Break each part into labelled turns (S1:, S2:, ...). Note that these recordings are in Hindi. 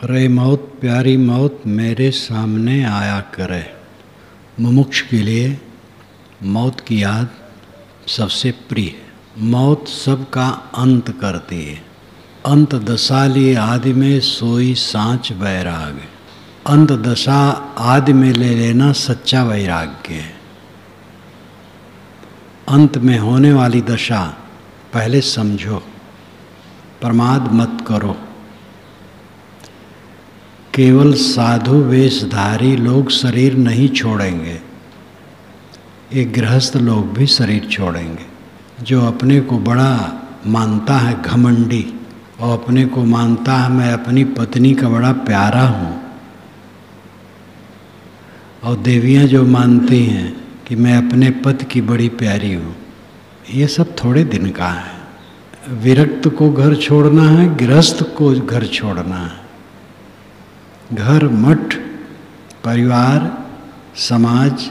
S1: रे मौत प्यारी मौत मेरे सामने आया करे। मुमुक्ष के लिए मौत की याद सबसे प्रिय है। मौत सबका अंत करती है। अंत दशा लिए आदि में सोई सांच वैराग। अंत दशा आदि में ले लेना सच्चा वैराग्य है। अंत में होने वाली दशा पहले समझो, प्रमाद मत करो। केवल साधु वेशधारी लोग शरीर नहीं छोड़ेंगे, एक गृहस्थ लोग भी शरीर छोड़ेंगे। जो अपने को बड़ा मानता है घमंडी, और अपने को मानता है मैं अपनी पत्नी का बड़ा प्यारा हूँ, और देवियाँ जो मानती हैं कि मैं अपने पति की बड़ी प्यारी हूँ, ये सब थोड़े दिन का है। विरक्त को घर छोड़ना है, गृहस्थ को घर छोड़ना है। घर, मठ, परिवार, समाज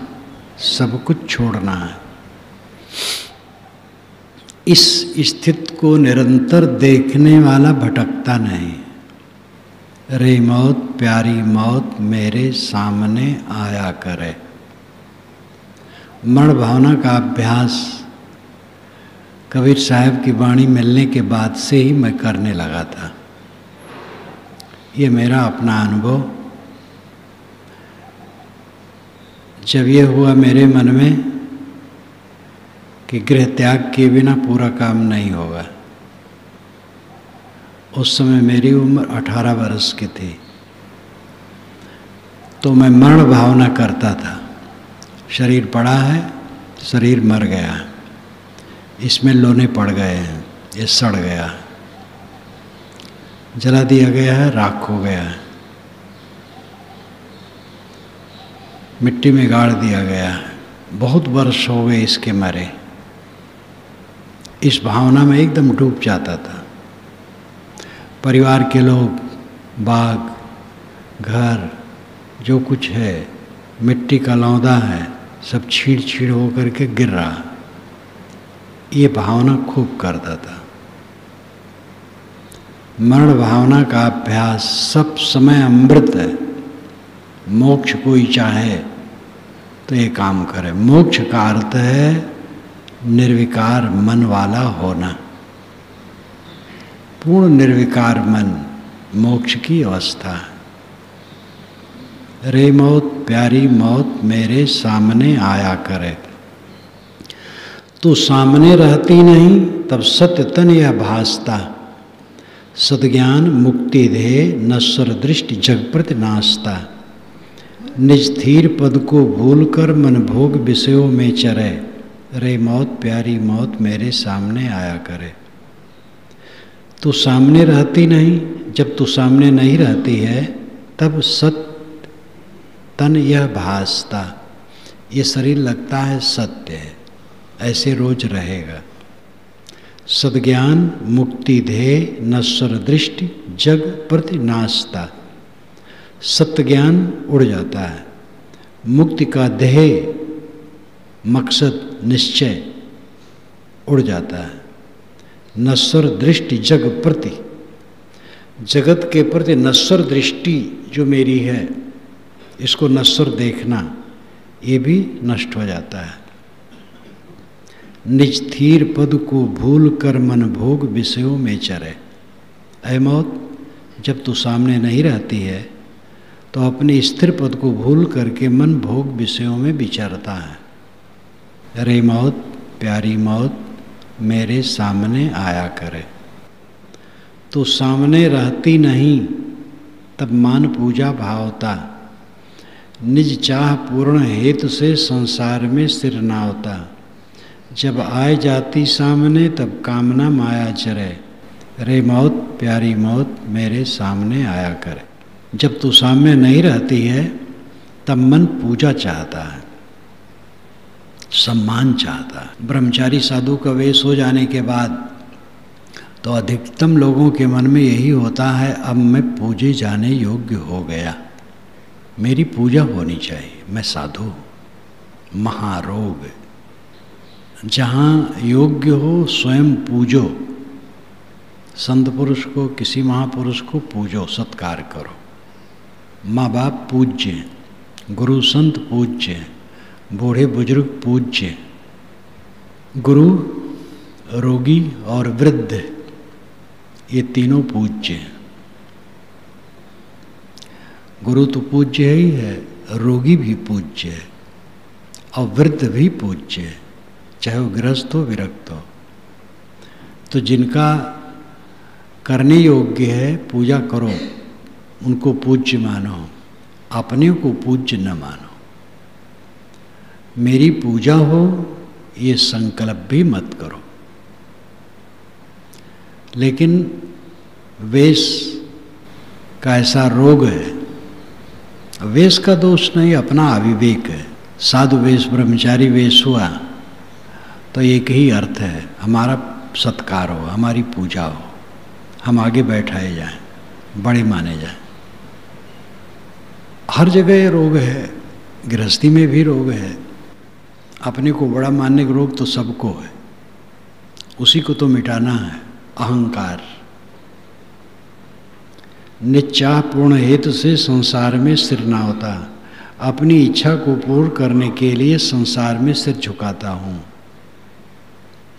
S1: सब कुछ छोड़ना है। इस स्थिति को निरंतर देखने वाला भटकता नहीं। रे मौत प्यारी मौत मेरे सामने आया करे। मरण भावना का अभ्यास कबीर साहब की वाणी मिलने के बाद से ही मैं करने लगा था। ये मेरा अपना अनुभव। जब ये हुआ मेरे मन में कि गृह त्याग के बिना पूरा काम नहीं होगा, उस समय मेरी उम्र 18 वर्ष की थी, तो मैं मरण भावना करता था। शरीर पड़ा है, शरीर मर गया, इसमें लोने पड़ गए हैं, ये सड़ गया, जला दिया गया है, राख हो गया है, मिट्टी में गाड़ दिया गया है, बहुत वर्ष हो गए इसके मरे। इस भावना में एकदम डूब जाता था। परिवार के लोग, बाग, घर, जो कुछ है, मिट्टी का लौंदा है, सब छीड़ छीड़ होकर के गिर रहा। ये भावना खूब करता था। मरण भावना का अभ्यास सब समय अमृत है। मोक्ष कोई चाहे तो ये काम करे। मोक्ष का अर्थ है निर्विकार मन वाला होना। पूर्ण निर्विकार मन मोक्ष की अवस्था है। रे मौत प्यारी मौत मेरे सामने आया करे। तू सामने रहती नहीं तब सत्य तन यह भासता। सद्ज्ञान मुक्ति ध्येय नश्वर दृष्टि जग प्रति नासता। निज थीर पद को भूल कर मन भोग विषयों में चरे। रे मौत प्यारी मौत मेरे सामने आया करे। तू सामने रहती नहीं, जब तू सामने नहीं रहती है तब सत्य तन यह भासता। ये शरीर लगता है सत्य है, ऐसे रोज रहेगा। सद्ज्ञान मुक्ति ध्येय नश्वर दृष्टि जग प्रति नासता। सत्य ज्ञान उड़ जाता है, मुक्ति का ध्येय मकसद निश्चय उड़ जाता है। नश्वर दृष्टि जग प्रति, जगत के प्रति नश्वर दृष्टि जो मेरी है, इसको नश्वर देखना, ये भी नष्ट हो जाता है। निज थीर पद को भूल कर मन भोग विषयों में चरे। ऐ मौत, जब तू सामने नहीं रहती है तो अपने स्थिर पद को भूल करके मन भोग विषयों में विचरता है। रे मौत प्यारी मौत मेरे सामने आया करे। तू सामने रहती नहीं तब मान पूजा भावता। निज चाह पूर्ण हेतु से संसार में सिर नावता। जब आए जाती सामने तब कामना माया चरे। रे मौत प्यारी मौत मेरे सामने आया करे। जब तू सामने नहीं रहती है तब मन पूजा चाहता है, सम्मान चाहता है। ब्रह्मचारी साधु का वेश हो जाने के बाद तो अधिकतम लोगों के मन में यही होता है, अब मैं पूजे जाने योग्य हो गया, मेरी पूजा होनी चाहिए, मैं साधु हूँ। महारोग। जहाँ योग्य हो स्वयं पूजो। संत पुरुष को, किसी महापुरुष को पूजो, सत्कार करो। माँ बाप पूज्य, गुरु संत पूज्य, बूढ़े बुजुर्ग पूज्य, गुरु, रोगी और वृद्ध ये तीनों पूज्य। गुरु तो पूज्य ही है, रोगी भी पूज्य है और वृद्ध भी पूज्य है, चाहे वो गृहस्थ हो विरक्त हो। तो जिनका करने योग्य है पूजा करो, उनको पूज्य मानो, अपने को पूज्य न मानो। मेरी पूजा हो ये संकल्प भी मत करो। लेकिन वेश का ऐसा रोग है, वेश का दोष नहीं, अपना अविवेक है। साधु वेश ब्रह्मचारी वेश हुआ तो एक ही अर्थ है, हमारा सत्कार हो, हमारी पूजा हो, हम आगे बैठाए जाएं, बड़े माने जाएं। हर जगह ये रोग है, गृहस्थी में भी रोग है। अपने को बड़ा मानने का रोग तो सबको है, उसी को तो मिटाना है, अहंकार। निच्चाह पूर्ण हेतु से संसार में सिर ना होता, अपनी इच्छा को पूर्ण करने के लिए संसार में सिर झुकाता हूँ।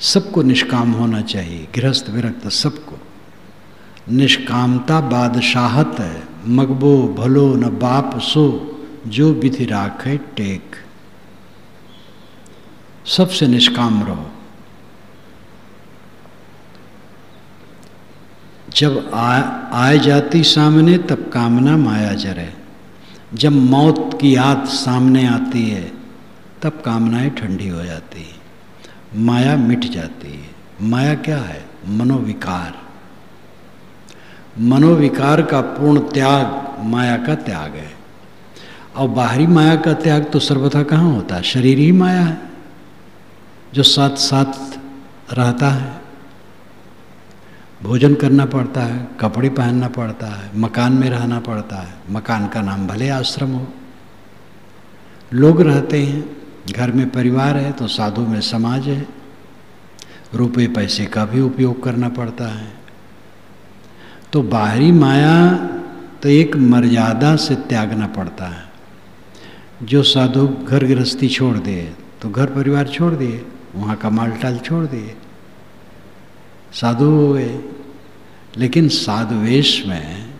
S1: सबको निष्काम होना चाहिए, गृहस्थ विरक्त सबको। निष्कामता बादशाहत है, मगबो भलो न बाप सो, जो विधि राखे टेक। सबसे निष्काम रहो। जब आए जाती सामने तब कामना माया जरे। जब मौत की याद सामने आती है तब कामनाएं ठंडी हो जाती है, माया मिट जाती है। माया क्या है? मनोविकार। मनोविकार का पूर्ण त्याग माया का त्याग है। और बाहरी माया का त्याग तो सर्वथा कहाँ होता है? शरीर ही माया है जो साथ साथ रहता है। भोजन करना पड़ता है, कपड़े पहनना पड़ता है, मकान में रहना पड़ता है। मकान का नाम भले आश्रम हो। लोग रहते हैं, घर में परिवार है तो साधु में समाज है। रुपए पैसे का भी उपयोग करना पड़ता है। तो बाहरी माया तो एक मर्यादा से त्यागना पड़ता है। जो साधु घर गृहस्थी छोड़ दे तो घर परिवार छोड़ दिए, वहाँ का माल टाल छोड़ दिए, साधु हो गए। लेकिन साधुवेश में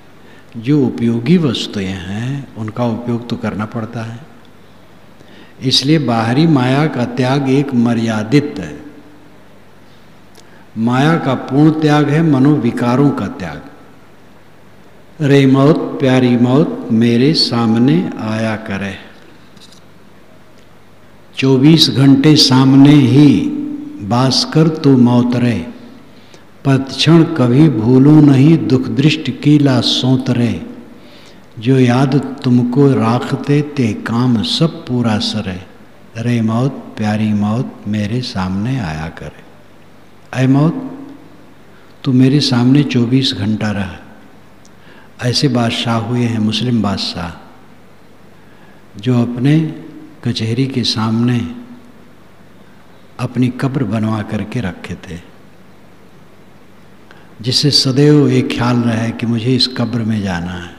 S1: जो उपयोगी वस्तुएं हैं उनका उपयोग तो करना पड़ता है। इसलिए बाहरी माया का त्याग एक मर्यादित है। माया का पूर्ण त्याग है मनोविकारों का त्याग। रे मौत प्यारी मौत मेरे सामने आया करे। 24 घंटे सामने ही बास कर तू मौत रे। पतक्षण कभी भूलूं नहीं दुख दृष्टि की ला सोत रे। जो याद तुमको राखते ते काम सब पूरा सरे। रे मौत प्यारी मौत मेरे सामने आया करे। ऐ मौत तू मेरे सामने 24 घंटा रहा। ऐसे बादशाह हुए हैं मुस्लिम बादशाह जो अपने कचहरी के सामने अपनी कब्र बनवा करके रखे थे, जिससे सदैव एक ख्याल रहे कि मुझे इस कब्र में जाना है,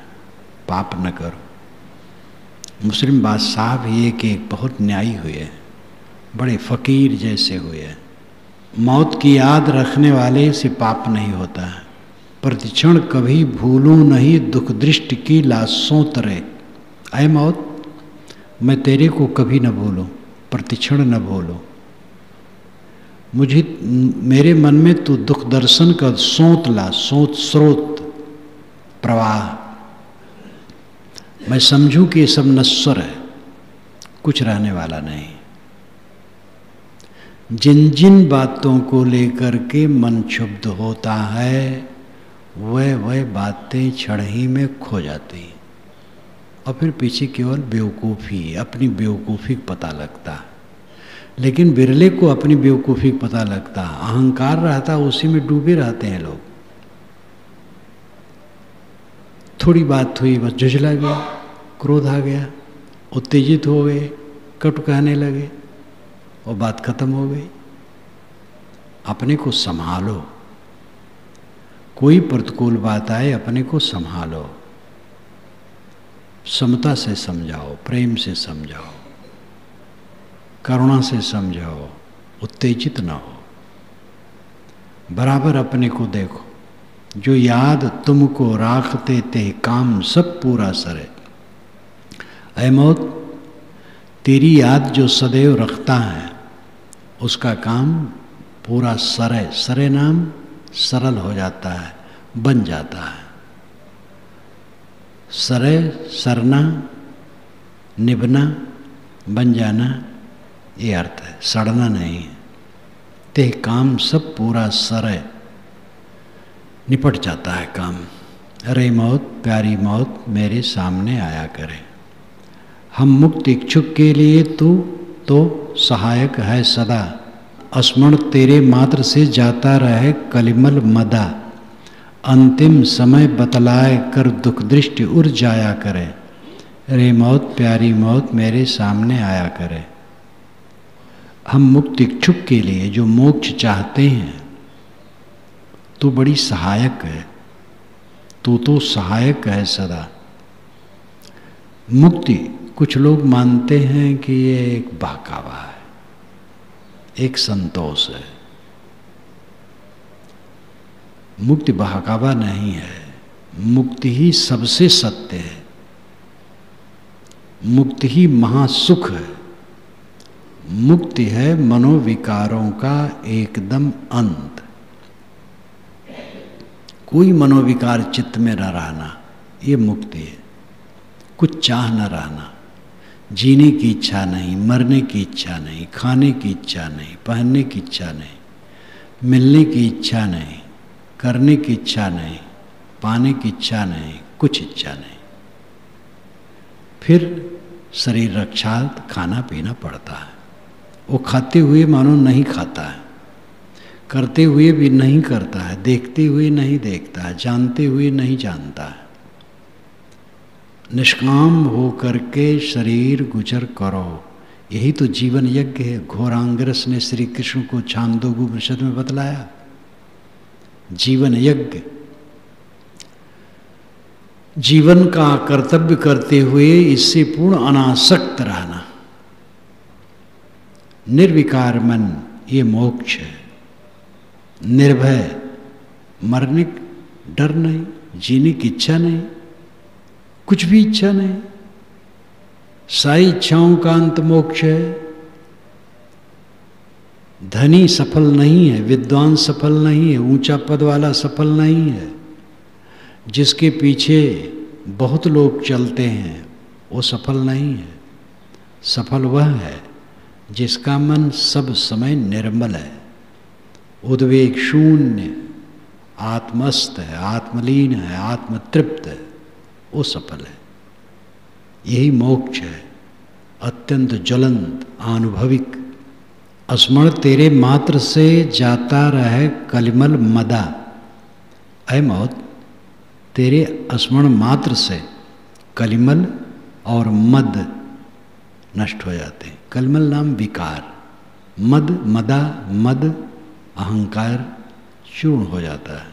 S1: पाप न करो। मुस्लिम बादशाह भी एक बहुत न्यायी हुए, बड़े फकीर जैसे हुए। मौत की याद रखने वाले से पाप नहीं होता है। प्रतिक्षण कभी भूलूं नहीं दुख दृष्टि की लाशों तरे। ऐ मौत मैं तेरे को कभी न भूलूं, प्रतिक्षण न भूलूं। मुझे मेरे मन में तू दुख दर्शन का सोत ला, सोत स्रोत प्रवाह। मैं समझूं कि ये सब नश्वर है, कुछ रहने वाला नहीं। जिन जिन बातों को लेकर के मन क्षुब्ध होता है वह बातें क्षण ही में खो जाती और फिर पीछे केवल बेवकूफ़ी, अपनी बेवकूफ़ी पता लगता है। लेकिन बिरले को अपनी बेवकूफ़ी पता लगता, अहंकार रहता, उसी में डूबे रहते हैं लोग। थोड़ी बात हुई बस झुझला गया, क्रोध आ गया, उत्तेजित हो गए, कटु कहने लगे और बात खत्म हो गई। अपने को संभालो, कोई प्रतिकूल बात आए अपने को संभालो। समता से समझाओ, प्रेम से समझाओ, करुणा से समझाओ, उत्तेजित ना हो। बराबर अपने को देखो। जो याद तुमको राखते ते काम सब पूरा सरे। ऐ मौत, तेरी याद जो सदैव रखता है उसका काम पूरा सरे, सरे नाम सरल हो जाता है, बन जाता है। सरे सरना, निभना, बन जाना, ये अर्थ है, सड़ना नहीं है। ते काम सब पूरा सरे, निपट जाता है काम। अरे मौत, प्यारी मौत मेरे सामने आया करे। हम मुक्त इच्छुक के लिए तू तो सहायक है सदा। स्मरण तेरे मात्र से जाता रहे कलिमल मदा। अंतिम समय बतलाए कर दुख दृष्टि उड़ जाया करे। रे मौत, प्यारी मौत मेरे सामने आया करे। हम मुक्त इच्छुक के लिए जो मोक्ष चाहते हैं, तू बड़ी सहायक है, तू तो सहायक है सदा। मुक्ति कुछ लोग मानते हैं कि ये एक बहकावा है, एक संतोष है। मुक्ति बहकावा नहीं है, मुक्ति ही सबसे सत्य है, मुक्ति ही महासुख है। मुक्ति है मनोविकारों का एकदम अंत। कोई मनोविकार चित्त में न रहना, ये मुक्ति है। कुछ चाह न रहना, जीने की इच्छा नहीं, मरने की इच्छा नहीं, खाने की इच्छा नहीं, पहनने की इच्छा नहीं, मिलने की इच्छा नहीं, करने की इच्छा नहीं, पाने की इच्छा नहीं, कुछ इच्छा नहीं। फिर शरीर रक्षार्थ खाना पीना पड़ता है। वो खाते हुए मानो नहीं खाता है, करते हुए भी नहीं करता है, देखते हुए नहीं देखता है, जानते हुए नहीं जानता है। निष्काम हो करके शरीर गुजर करो, यही तो जीवन यज्ञ है। घोरांगरस ने श्री कृष्ण को छांदोग्योपनिषद में बतलाया, जीवन यज्ञ। जीवन का कर्तव्य करते हुए इससे पूर्ण अनासक्त रहना, निर्विकार मन, ये मोक्ष है। निर्भय, मरने डर नहीं, जीने की इच्छा नहीं, कुछ भी इच्छा नहीं। सारी इच्छाओं का अंत मोक्ष है। धनी सफल नहीं है, विद्वान सफल नहीं है, ऊंचा पद वाला सफल नहीं है। जिसके पीछे बहुत लोग चलते हैं वो सफल नहीं है। सफल वह है जिसका मन सब समय निर्मल है, उद्वेग शून्य, आत्मस्थ है, आत्मलीन है, आत्मतृप्त है, वो सफल है। यही मोक्ष है, अत्यंत ज्वलंत, अनुभविक। स्मरण तेरे मात्र से जाता रहे कलिमल मदा। ऐ मौत, तेरे स्मरण मात्र से कलिमल और मद नष्ट हो जाते हैं। कलिमल नाम विकार, मद, मदा, मद अहंकार चूर्ण हो जाता है।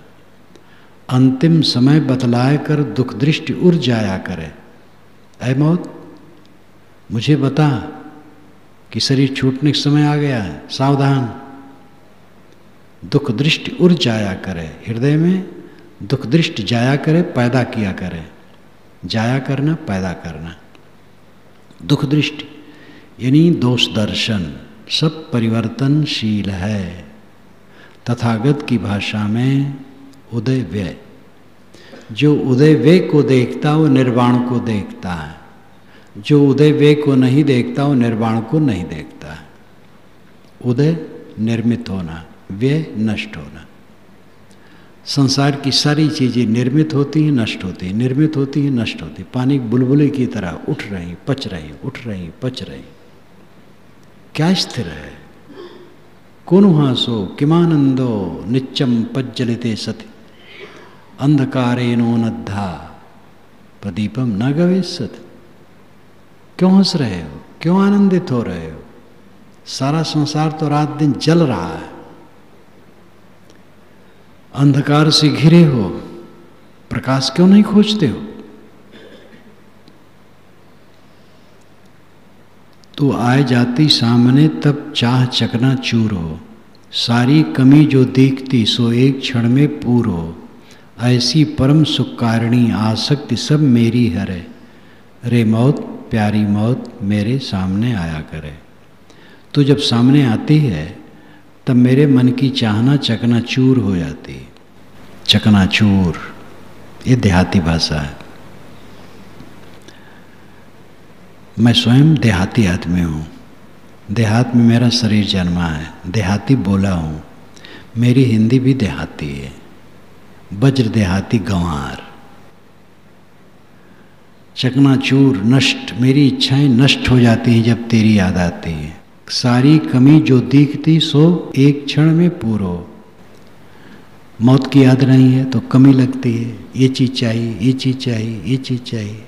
S1: अंतिम समय बतलाए कर दुख दृष्टि उड़ जाया करे। ऐ मौत, मुझे बता कि शरीर छूटने का समय आ गया है, सावधान। दुख दृष्टि उड़ जाया करे, हृदय में दुख दृष्टि जाया करे, पैदा किया करे। जाया करना, पैदा करना। दुख दृष्टि यानी दोष दर्शन, सब परिवर्तनशील है। तथागत की भाषा में उदय व्यय, जो उदय व्यय को देखता वो निर्वाण को देखता है, जो उदय व्यय को नहीं देखता वो निर्वाण को नहीं देखता है। उदय निर्मित होना, व्यय नष्ट होना। संसार की सारी चीज़ें निर्मित होती हैं, नष्ट होती हैं, निर्मित होती हैं, नष्ट होती हैं। पानी बुलबुले की तरह उठ रही, पच रही, उठ रही, पच रही। क्या स्थिर है? कुनुहासो किमानंदो नित्यम पज्जलिते सति अंधकारेनो नद्धा प्रदीपम न गवेशति। क्यों हंस रहे हो? क्यों आनंदित हो रहे हो? सारा संसार तो रात दिन जल रहा है, अंधकार से घिरे हो, प्रकाश क्यों नहीं खोजते हो? तो आए जाती सामने तब चाह चकना चूर हो, सारी कमी जो दिखती सो एक क्षण में पूर हो। ऐसी परम सुखकारिणी आसक्ति सब मेरी हरे, रे मौत प्यारी मौत मेरे सामने आया करे। तो जब सामने आती है तब मेरे मन की चाहना चकनाचूर हो जाती है। चकनाचूर ये देहाती भाषा है। मैं स्वयं देहाती आदमी हूँ, देहात में मेरा शरीर जन्मा है, देहाती बोला हूँ, मेरी हिंदी भी देहाती है, वज्र देहाती गंवार। चकनाचूर नष्ट, मेरी इच्छाएं नष्ट हो जाती हैं जब तेरी याद आती है। सारी कमी जो दिखती सो एक क्षण में पूरो। मौत की याद नहीं है तो कमी लगती है, ये चीज़ चाहिए, ये चीज़ चाहिए, ये चीज़ चाहिए।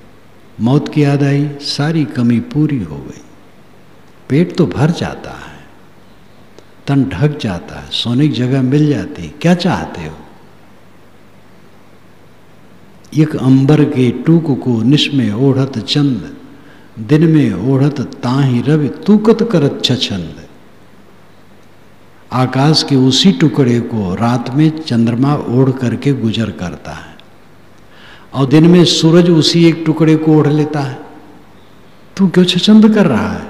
S1: मौत की याद आई, सारी कमी पूरी हो गई, पेट तो भर जाता है, तन ढक जाता है, सोने की जगह मिल जाती है। क्या चाहते हो? एक अंबर के टूक को निश में ओढ़त चंद, दिन में ओढ़त ताहि रवि तूकत करत छछंद। आकाश के उसी टुकड़े को रात में चंद्रमा ओढ़ करके गुजर करता है और दिन में सूरज उसी एक टुकड़े को ओढ़ लेता है। तू क्यों छछंद कर रहा है?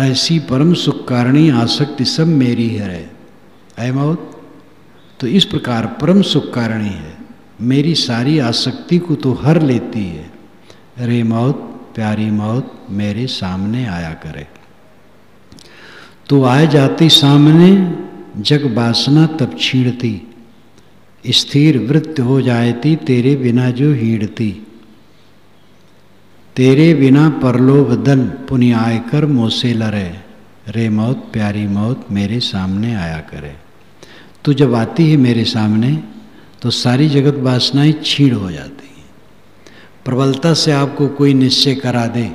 S1: ऐसी परम सुखकारिणी आसक्ति सब मेरी है, ऐ मौत तो इस प्रकार परम सुखकारिणी है, मेरी सारी आसक्ति को तो हर लेती है। रे मौत प्यारी मौत मेरे सामने आया करे। तो आए जाती सामने जग वासना तब छीड़ती, स्थिर वृत्ति हो जाती तेरे बिना जो हीड़ती। तेरे बिना परलोभ दल पुनि आय कर मोसे लरे, रे मौत प्यारी मौत मेरे सामने आया करे। तो जब आती है मेरे सामने तो सारी जगत वासनाएं छीड़ हो जाती हैं। प्रबलता से आपको कोई निश्चय करा दे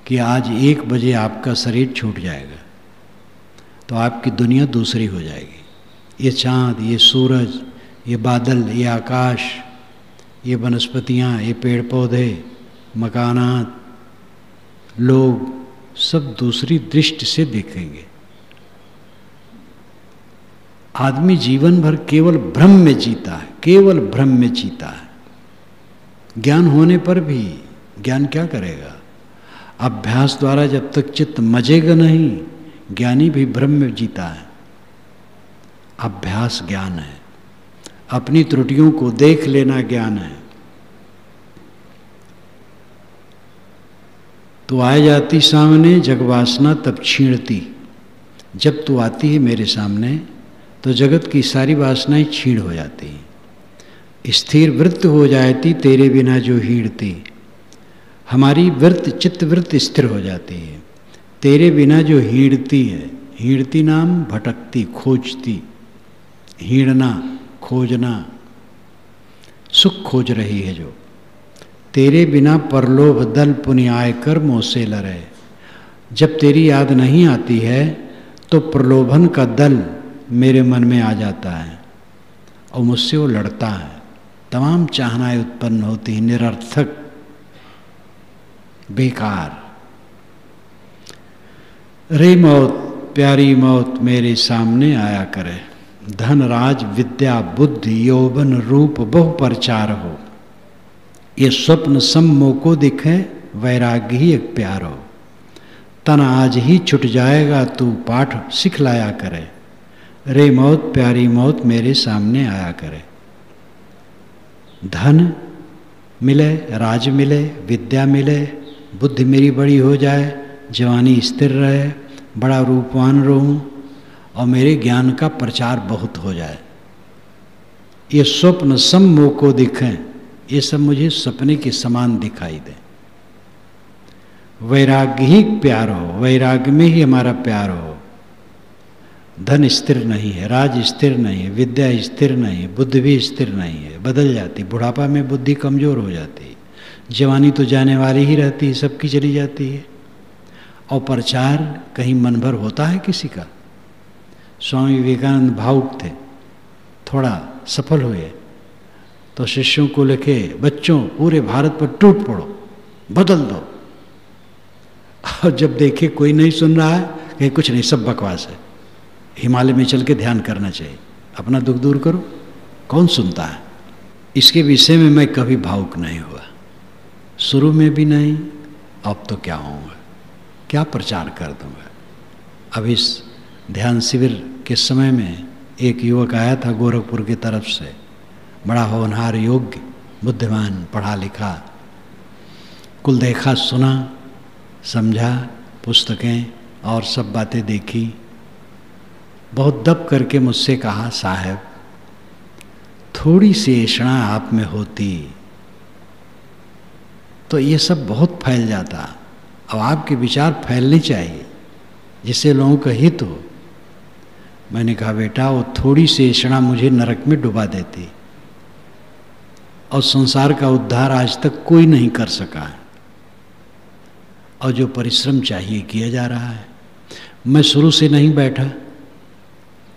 S1: कि आज 1 बजे आपका शरीर छूट जाएगा, तो आपकी दुनिया दूसरी हो जाएगी। ये चाँद, ये सूरज, ये बादल, ये आकाश, ये वनस्पतियाँ, ये पेड़ पौधे, मकानात, लोग सब दूसरी दृष्टि से देखेंगे। आदमी जीवन भर केवल भ्रम में जीता है, केवल भ्रम में जीता है। ज्ञान होने पर भी ज्ञान क्या करेगा? अभ्यास द्वारा जब तक चित्त मजेगा नहीं, ज्ञानी भी भ्रम में जीता है। अभ्यास ज्ञान है, अपनी त्रुटियों को देख लेना ज्ञान है। तो आ जाती सामने जग वासना तब छीड़ती, जब तू आती है मेरे सामने तो जगत की सारी वासनाएं छीड़ हो जाती हैं। स्थिर वृत्ति हो जाती तेरे बिना जो हीड़ती, हमारी वृत्ति चित्त वृत्ति स्थिर हो जाती है। तेरे बिना जो हीड़ती है, हीड़ती नाम भटकती, खोजती, हीड़ना खोजना, सुख खोज रही है जो। तेरे बिना परलोभ दल पुनि आय कर मोसे लरे। जब तेरी याद नहीं आती है तो प्रलोभन का दल मेरे मन में आ जाता है और मुझसे वो लड़ता है। तमाम चाहनाएं उत्पन्न होती हैं, निरर्थक, बेकार। रे मौत प्यारी मौत मेरे सामने आया करे। धन राज विद्या बुद्धि यौवन रूप बहु प्रचार हो, ये स्वप्न सम्मो को दिखे वैराग्य ही एक प्यार हो। तन आज ही छुट जाएगा तू पाठ सिखलाया करे, रे मौत प्यारी मौत मेरे सामने आया करे। धन मिले, राज मिले, विद्या मिले, बुद्धि मेरी बड़ी हो जाए, जवानी स्थिर रहे, बड़ा रूपवान रहूं और मेरे ज्ञान का प्रचार बहुत हो जाए। ये स्वप्न सम्मो को दिखें, ये सब मुझे सपने के समान दिखाई दे। वैराग्य ही प्यार हो, वैराग्य में ही हमारा प्यार हो। धन स्थिर नहीं है, राज स्थिर नहीं है, विद्या स्थिर नहीं है, बुद्धि भी स्थिर नहीं है, बदल जाती। बुढ़ापा में बुद्धि कमजोर हो जाती है, जवानी तो जाने वाली ही रहती है, सबकी चली जाती है। और प्रचार कहीं मन भर होता है किसी का? स्वामी विवेकानंद भावुक थे, थोड़ा सफल हुए तो शिष्यों को लिखे, बच्चों पूरे भारत पर टूट पड़ो, बदल दो। और जब देखे कोई नहीं सुन रहा है, कहीं कुछ नहीं, सब बकवास है, हिमालय में चल के ध्यान करना चाहिए, अपना दुख दूर करो। कौन सुनता है? इसके विषय में मैं कभी भावुक नहीं हुआ, शुरू में भी नहीं, अब तो क्या होऊंगा, क्या प्रचार कर दूंगा। अब इस ध्यान शिविर के समय में एक युवक आया था गोरखपुर की तरफ से, बड़ा होनहार, योग्य, बुद्धिमान, पढ़ा लिखा, कुल देखा, सुना, समझा, पुस्तकें और सब बातें देखी। बहुत दब करके मुझसे कहा, साहब थोड़ी सी ऐषणा आप में होती तो ये सब बहुत फैल जाता। अब आपके विचार फैलने चाहिए जिससे लोगों का हित हो। मैंने कहा, बेटा वो थोड़ी सी ऐषणा मुझे नरक में डुबा देती, और संसार का उद्धार आज तक कोई नहीं कर सका है, और जो परिश्रम चाहिए किया जा रहा है। मैं शुरू से नहीं बैठा,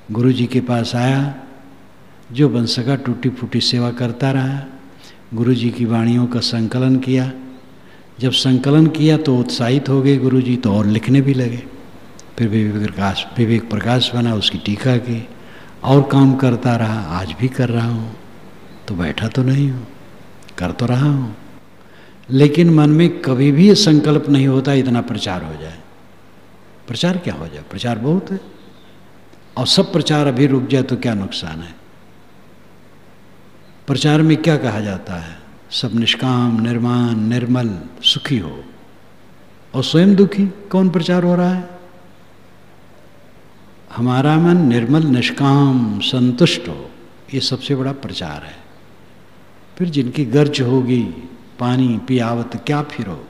S1: गुरु जी के पास आया, जो बन सका टूटी फूटी सेवा करता रहा। गुरु जी की वाणियों का संकलन किया। जब संकलन किया तो उत्साहित हो गए गुरु जी, तो और लिखने भी लगे। फिर विवेक प्रकाश बना, उसकी टीका की, और काम करता रहा। आज भी कर रहा हूँ, तो बैठा तो नहीं हूँ, कर तो रहा हूँ, लेकिन मन में कभी भी ये संकल्प नहीं होता इतना प्रचार हो जाए। प्रचार क्या हो जाए? प्रचार बहुत है, और सब प्रचार अभी रुक जाए तो क्या नुकसान है। प्रचार में क्या कहा जाता है? सब निष्काम, निर्माण, निर्मल, सुखी हो, और स्वयं दुखी। कौन प्रचार हो रहा है? हमारा मन निर्मल, निष्काम, संतुष्ट हो, ये सबसे बड़ा प्रचार है। फिर जिनकी गर्ज होगी, पानी पियावत क्या फिरो,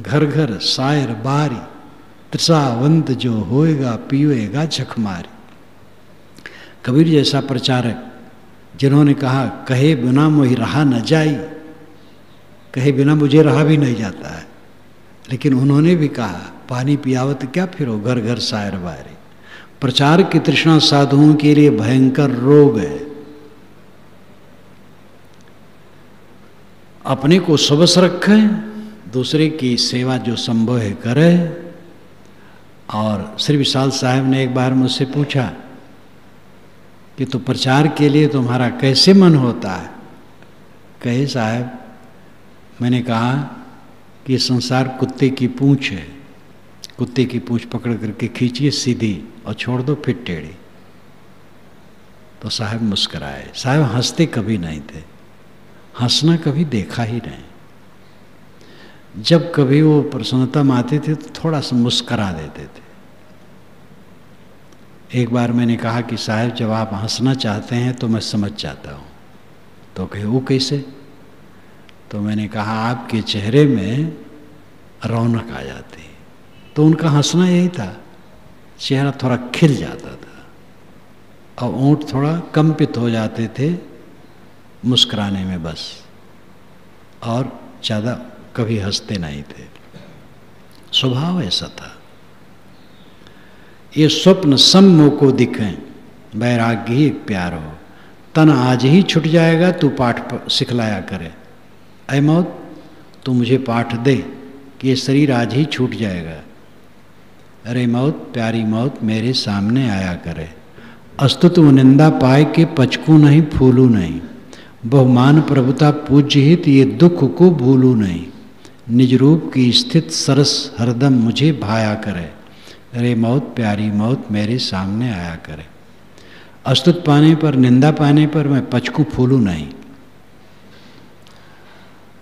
S1: घर घर शायर बारी, त्रिसावंत जो होएगा पीवेगा झकमारी। कबीर जैसा प्रचारक जिन्होंने कहा, कहे बिना मोहि रहा न जाई, कहे बिना मुझे रहा भी नहीं जाता है, लेकिन उन्होंने भी कहा, पानी पियावत क्या फिरो, घर घर शायर बारी। प्रचार की तृष्णा साधुओं के लिए भयंकर रोग है। अपने को सबस रखें, दूसरे की सेवा जो संभव है करें। और श्री विशाल साहब ने एक बार मुझसे पूछा कि तो प्रचार के लिए तुम्हारा कैसे मन होता है? कहे, साहब मैंने कहा कि ये संसार कुत्ते की पूंछ है, कुत्ते की पूंछ पकड़ करके खींचिए सीधी और छोड़ दो फिर टेढ़ी। तो साहब मुस्कराए। साहब हंसते कभी नहीं थे, हंसना कभी देखा ही नहीं। जब कभी वो प्रसन्नता में आते थे तो थोड़ा सा मुस्करा देते थे। एक बार मैंने कहा कि साहब जब आप हंसना चाहते हैं तो मैं समझ जाता हूँ। तो कहे, वो कैसे? तो मैंने कहा, आपके चेहरे में रौनक आ जाती। तो उनका हंसना यही था, चेहरा थोड़ा खिल जाता था और ओंठ थोड़ा कंपित हो जाते थे मुस्कुराने में बस, और ज़्यादा कभी हंसते नहीं थे। स्वभाव ऐसा था। ये स्वप्न सम्मो को दिखें, वैराग्य ही एक प्यार हो। तन आज ही छूट जाएगा, तू पाठ सिखलाया करे। ऐ मौत, तू मुझे पाठ दे कि ये शरीर आज ही छूट जाएगा। अरे मौत, प्यारी मौत मेरे सामने आया करे। अस्तुत्व निंदा पाए के पचकू नहीं फूलू नहीं। बहुमान प्रभुता पूज्य हित ये दुख को भूलू नहीं। निज रूप की स्थित सरस हरदम मुझे भाया करे। अरे मौत, प्यारी मौत मेरे सामने आया करे। अस्तुत पाने पर, निंदा पाने पर मैं पचकू फूलू नहीं,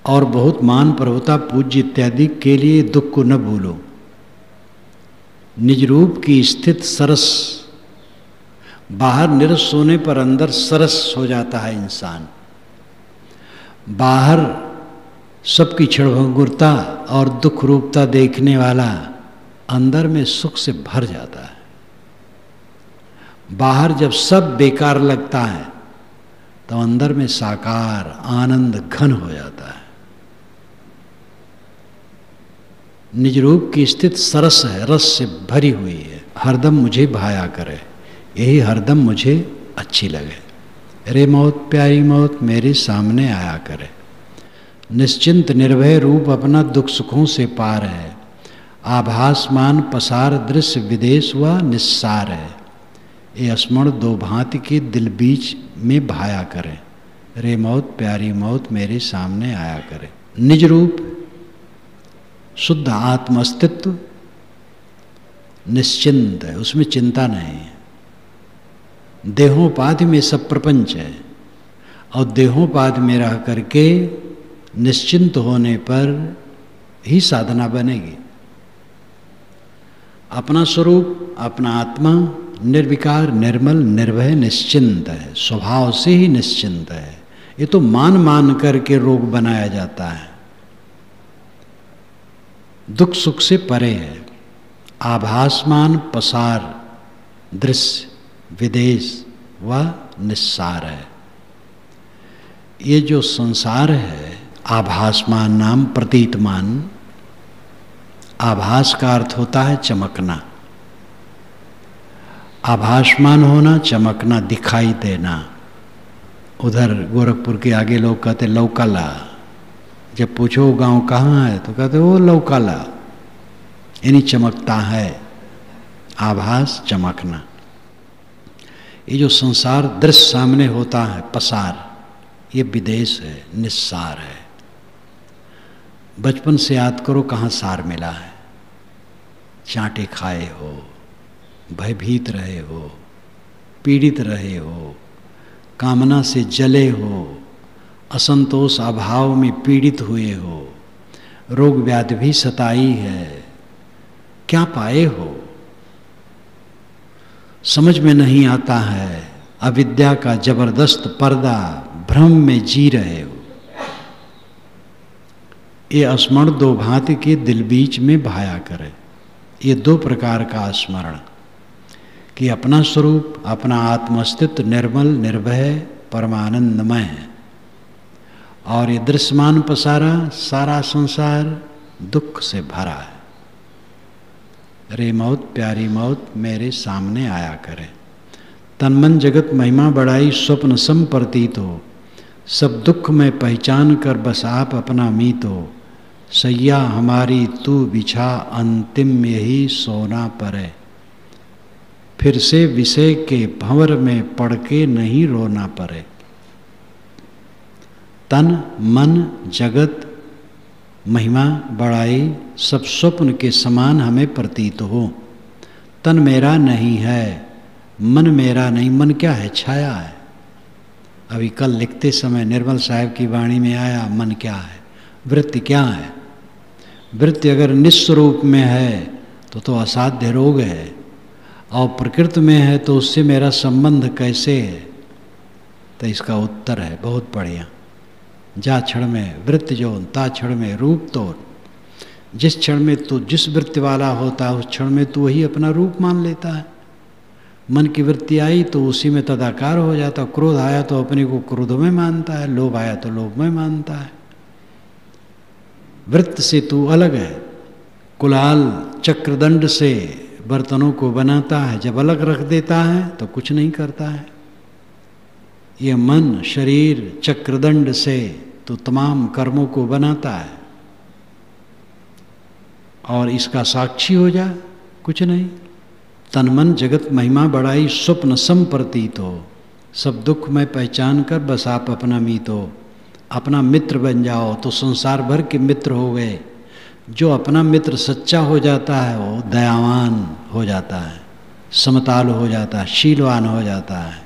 S1: और बहुत मान प्रभुता पूज्य इत्यादि के लिए दुख को न भूलो। निज रूप की स्थित सरस, बाहर निरस होने पर अंदर सरस हो जाता है इंसान। बाहर सबकी क्षणभंगुरता और दुख रूपता देखने वाला अंदर में सुख से भर जाता है। बाहर जब सब बेकार लगता है तो अंदर में साकार आनंद घन हो जाता है। निज रूप की स्थिति सरस है, रस से भरी हुई है। हरदम मुझे भाया करे, यही हरदम मुझे अच्छी लगे। अरे मौत, प्यारी मौत मेरे सामने आया करे। निश्चिंत निर्भय रूप अपना दुख सुखों से पार है। आभासमान पसार दृश्य विदेश व निस्सार है। ये स्मरण दो भांति के दिल बीच में भाया करे। रे मौत प्यारी मौत मेरे सामने आया करे। निज रूप शुद्ध आत्म अस्तित्व निश्चिंत है, उसमें चिंता नहीं है। देहोपाधि में सब प्रपंच है और देहोपाधि में रह करके निश्चिंत होने पर ही साधना बनेगी। अपना स्वरूप अपना आत्मा निर्विकार निर्मल निर्भय निश्चिंत है, स्वभाव से ही निश्चिंत है। ये तो मान मान करके रोग बनाया जाता है। दुख सुख से परे है। आभासमान पसार दृश्य विदेश व निस्सार है। ये जो संसार है आभासमान नाम प्रतीतमान, आभास का अर्थ होता है चमकना। आभासमान होना, चमकना, दिखाई देना। उधर गोरखपुर के आगे लोग कहते लौकाला। जब पूछो गांव कहाँ है तो कहते वो लौकाला, यानी चमकता है। आभास चमकना। ये जो संसार दृश्य सामने होता है पसार, ये विदेश है, निस्सार है। बचपन से याद करो कहाँ सार मिला है। चांटे खाए हो, भयभीत रहे हो, पीड़ित रहे हो, कामना से जले हो, असंतोष अभाव में पीड़ित हुए हो, रोग व्याधि भी सताई है। क्या पाए हो समझ में नहीं आता है। अविद्या का जबरदस्त पर्दा, भ्रम में जी रहे हो। ये स्मरण दो भांति के दिल बीच में भाया करे। ये दो प्रकार का स्मरण कि अपना स्वरूप अपना आत्मअस्तित्व निर्मल निर्भय परमानंदमय है और ये दृश्यमान पसारा सारा संसार दुख से भरा है। रे मौत प्यारी मौत मेरे सामने आया करे। तन मन जगत महिमा बढ़ाई स्वप्न सम प्रतीत हो। सब दुख में पहचान कर बस आप अपना मीत हो। सैया हमारी तू बिछा अंतिम यही सोना परे। फिर से विषय के भंवर में पड़ के नहीं रोना पड़े। तन मन जगत महिमा बड़ाई सब स्वप्न के समान हमें प्रतीत हो। तन मेरा नहीं है, मन मेरा नहीं। मन क्या है? छाया है। अभी कल लिखते समय निर्मल साहब की वाणी में आया, मन क्या है? वृत्ति क्या है? वृत्ति अगर निस्वरूप में है तो असाध्य रोग है, और प्रकृति में है तो उससे मेरा संबंध कैसे है? तो इसका उत्तर है बहुत बढ़िया। जा क्षण में वृत्ति जो ता क्षण में रूप तो। जिस क्षण में तू जिस वृत्ति वाला होता है उस क्षण में तू वही अपना रूप मान लेता है। मन की वृत्ति आई तो उसी में तदाकार हो जाता। क्रोध आया तो अपने को क्रोध में मानता है, लोभ आया तो लोभ में मानता है। वृत्ति से तू अलग है। कुलाल चक्रदंड से बर्तनों को बनाता है, जब अलग रख देता है तो कुछ नहीं करता है। ये मन शरीर चक्रदंड से तो तमाम कर्मों को बनाता है, और इसका साक्षी हो जा कुछ नहीं। तन मन जगत महिमा बढ़ाई स्वप्न सम प्रतीत हो। सब दुख में पहचान कर बस आप अपना मीत हो। अपना मित्र बन जाओ तो संसार भर के मित्र हो गए। जो अपना मित्र सच्चा हो जाता है वो दयावान हो जाता है, समताल हो जाता है, शीलवान हो जाता है।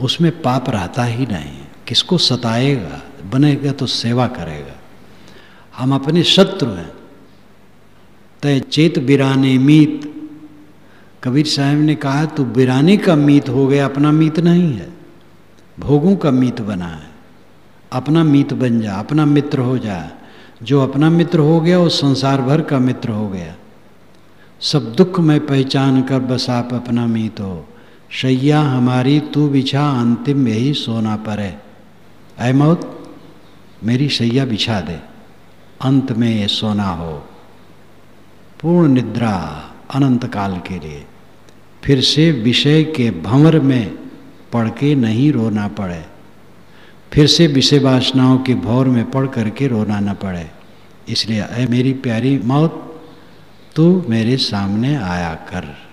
S1: उसमें पाप रहता ही नहीं। किसको सताएगा? बनेगा तो सेवा करेगा। हम अपने शत्रु हैं। तय चेत बिराने मीत। कबीर साहब ने कहा तू बिराने का मीत हो गया, अपना मीत नहीं है। भोगों का मीत बना है। अपना मीत बन जा, अपना मित्र हो जा। जो अपना मित्र हो गया वो संसार भर का मित्र हो गया। सब दुख में पहचान कर बस आप अपना मीत हो। शैया हमारी तू बिछा अंतिम यही सोना परे। ऐ मौत मेरी शैया बिछा दे, अंत में ये सोना हो। पूर्ण निद्रा अनंत काल के लिए। फिर से विषय के भंवर में पड़ के नहीं रोना पड़े। फिर से विषय वासनाओं के भौर में पड़ करके रोना न पड़े। इसलिए ऐ मेरी प्यारी मौत तू मेरे सामने आया कर।